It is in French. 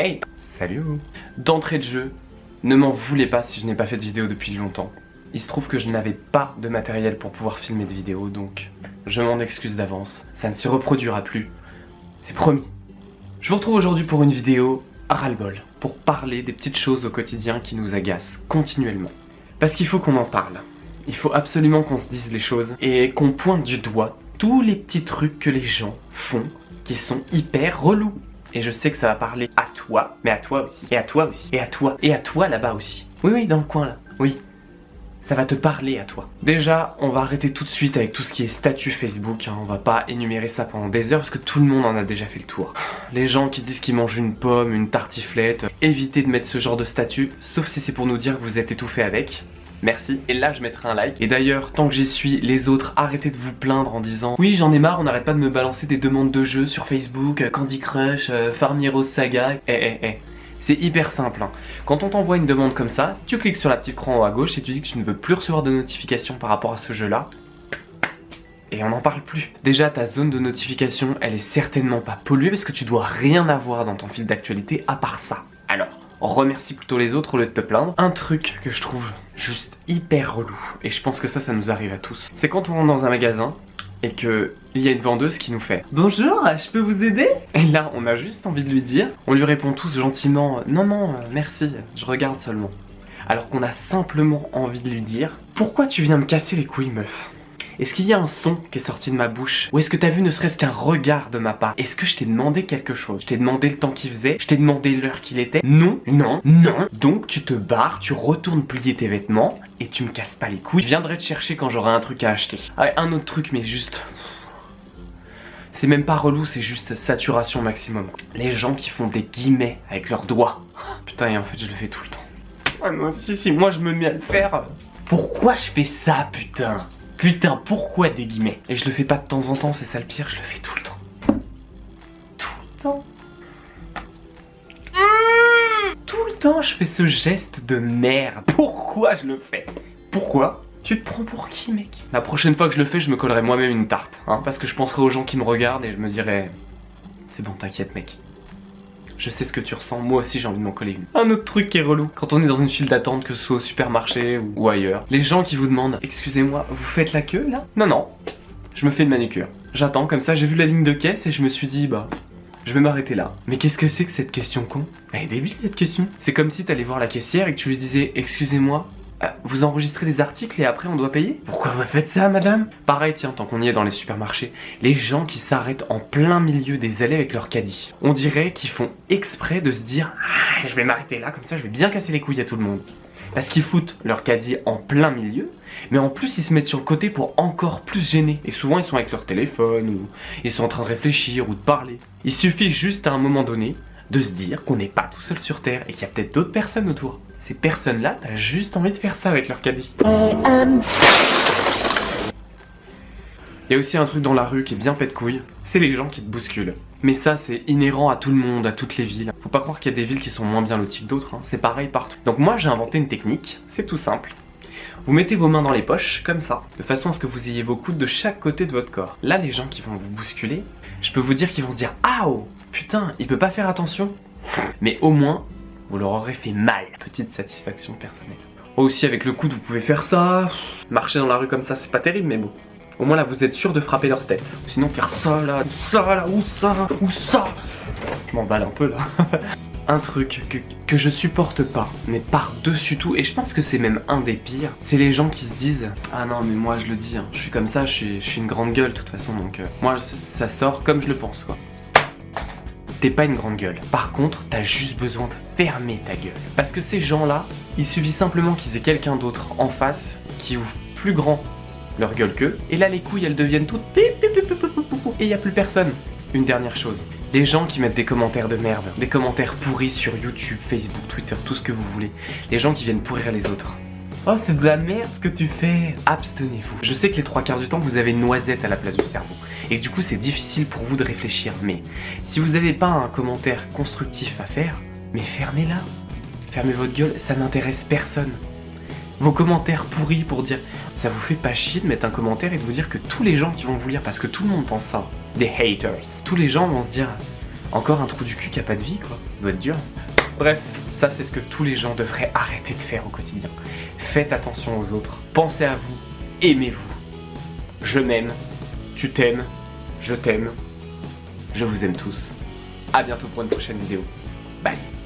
Hey, salut. D'entrée de jeu, ne m'en voulez pas si je n'ai pas fait de vidéo depuis longtemps. Il se trouve que je n'avais pas de matériel pour pouvoir filmer de vidéos, donc je m'en excuse d'avance. Ça ne se reproduira plus, c'est promis. Je vous retrouve aujourd'hui pour une vidéo à ras-le-bol, pour parler des petites choses au quotidien qui nous agacent continuellement. Parce qu'il faut qu'on en parle. Il faut absolument qu'on se dise les choses et qu'on pointe du doigt tous les petits trucs que les gens font qui sont hyper relous. Et je sais que ça va parler à toi, mais à toi aussi, et à toi aussi, et à toi là-bas aussi. Oui, dans le coin là, oui. Ça va te parler à toi. Déjà, on va arrêter tout de suite avec tout ce qui est statut Facebook, hein. On va pas énumérer ça pendant des heures parce que tout le monde en a déjà fait le tour. Les gens qui disent qu'ils mangent une pomme, une tartiflette, évitez de mettre ce genre de statut, sauf si c'est pour nous dire que vous êtes étouffé avec. Merci, et là je mettrai un like. Et d'ailleurs, tant que j'y suis, les autres, arrêtez de vous plaindre en disant oui, j'en ai marre, on n'arrête pas de me balancer des demandes de jeux sur Facebook, Candy Crush, Farm Heroes Saga. C'est hyper simple, hein. Quand on t'envoie une demande comme ça, tu cliques sur la petite croix en haut à gauche et tu dis que tu ne veux plus recevoir de notifications par rapport à ce jeu-là. Et on n'en parle plus. Déjà, ta zone de notification, elle est certainement pas polluée parce que tu dois rien avoir dans ton fil d'actualité à part ça. Alors, remercie plutôt les autres au lieu de te plaindre. Un truc que je trouve juste hyper relou, et je pense que ça nous arrive à tous, c'est quand on rentre dans un magasin et qu'il y a une vendeuse qui nous fait « Bonjour, je peux vous aider ?» Et là, on a juste envie de lui dire, on lui répond tous gentiment « Non, merci, je regarde seulement. » Alors qu'on a simplement envie de lui dire « Pourquoi tu viens me casser les couilles, meuf ? Est-ce qu'il y a un son qui est sorti de ma bouche? Ou est-ce que t'as vu ne serait-ce qu'un regard de ma part? Est-ce que je t'ai demandé quelque chose? Je t'ai demandé le temps qu'il faisait? Je t'ai demandé l'heure qu'il était? Non. Donc tu te barres, tu retournes plier tes vêtements et tu me casses pas les couilles. Je viendrai te chercher quand j'aurai un truc à acheter. Ah ouais, un autre truc, mais juste... C'est même pas relou, c'est juste saturation maximum. Les gens qui font des guillemets avec leurs doigts. Putain, et en fait je le fais tout le temps. Ouais, moi si moi je me mets à le faire. Pourquoi je fais ça, putain? Putain, pourquoi des guillemets? Et je le fais pas de temps en temps, c'est ça le pire, je le fais tout le temps. Tout le temps. Tout le temps, je fais ce geste de merde. Pourquoi je le fais? Pourquoi? Tu te prends pour qui, mec? La prochaine fois que je le fais, je me collerai moi-même une tarte, hein, parce que je penserai aux gens qui me regardent et je me dirai... C'est bon, t'inquiète, mec. Je sais ce que tu ressens, moi aussi j'ai envie de m'en coller une. Un autre truc qui est relou, quand on est dans une file d'attente, que ce soit au supermarché ou ailleurs, les gens qui vous demandent « Excusez-moi, vous faites la queue là ?» Non, je me fais une manucure. J'attends comme ça, j'ai vu la ligne de caisse et je me suis dit bah... Je vais m'arrêter là. Mais qu'est-ce que c'est que cette question con? Elle est débile cette question. C'est comme si t'allais voir la caissière et que tu lui disais « Excusez-moi, vous enregistrez des articles et après on doit payer? Pourquoi vous faites ça, madame ?» Pareil, tiens, tant qu'on y est dans les supermarchés, les gens qui s'arrêtent en plein milieu des allées avec leur caddie. On dirait qu'ils font exprès de se dire « Ah, je vais m'arrêter là, comme ça je vais bien casser les couilles à tout le monde. » Parce qu'ils foutent leur caddie en plein milieu, mais en plus ils se mettent sur le côté pour encore plus gêner. Et souvent ils sont avec leur téléphone, ou ils sont en train de réfléchir ou de parler. Il suffit juste à un moment donné de se dire qu'on n'est pas tout seul sur Terre et qu'il y a peut-être d'autres personnes autour. Ces personnes-là, t'as juste envie de faire ça avec leur caddie. Il y a aussi un truc dans la rue qui est bien fait de couilles, c'est les gens qui te bousculent. Mais ça, c'est inhérent à tout le monde, à toutes les villes. Faut pas croire qu'il y a des villes qui sont moins bien loties que d'autres, hein. C'est pareil partout. Donc moi, j'ai inventé une technique, c'est tout simple. Vous mettez vos mains dans les poches, comme ça, de façon à ce que vous ayez vos coudes de chaque côté de votre corps. Là, les gens qui vont vous bousculer, je peux vous dire qu'ils vont se dire « Ah oh, putain, il peut pas faire attention !» Mais au moins, vous leur aurez fait mal. Petite satisfaction personnelle. Aussi, avec le coude, vous pouvez faire ça. Marcher dans la rue comme ça, c'est pas terrible, mais bon. Au moins là, vous êtes sûr de frapper leur tête. Sinon, faire ça là, ou ça. Je m'emballe un peu là. Un truc que je supporte pas, mais par-dessus tout, et je pense que c'est même un des pires, c'est les gens qui se disent « Ah non, mais moi je le dis, hein, je suis comme ça, je suis une grande gueule de toute façon, donc moi ça sort comme je le pense, quoi. » T'es pas une grande gueule. Par contre, t'as juste besoin de fermer ta gueule. Parce que ces gens-là, il suffit simplement qu'ils aient quelqu'un d'autre en face qui ouvre plus grand leur gueule qu'eux, et là les couilles elles deviennent toutes et il y a plus personne. Une dernière chose, les gens qui mettent des commentaires de merde, des commentaires pourris sur YouTube, Facebook, Twitter, tout ce que vous voulez, les gens qui viennent pourrir les autres. Oh, c'est de la merde ce que tu fais. Abstenez-vous. Je sais que les 3/4 du temps vous avez une noisette à la place du cerveau et du coup c'est difficile pour vous de réfléchir, mais si vous n'avez pas un commentaire constructif à faire, mais fermez-la. Fermez votre gueule, ça n'intéresse personne. Vos commentaires pourris pour dire ça vous fait pas chier de mettre un commentaire et de vous dire que tous les gens qui vont vous lire, parce que tout le monde pense ça, des haters, tous les gens vont se dire Encore un trou du cul qui a pas de vie quoi, ça doit être dur. Bref, ça c'est ce que tous les gens devraient arrêter de faire au quotidien. Faites attention aux autres, pensez à vous, aimez-vous. Je m'aime, tu t'aimes, je t'aime, je vous aime tous. A bientôt pour une prochaine vidéo. Bye.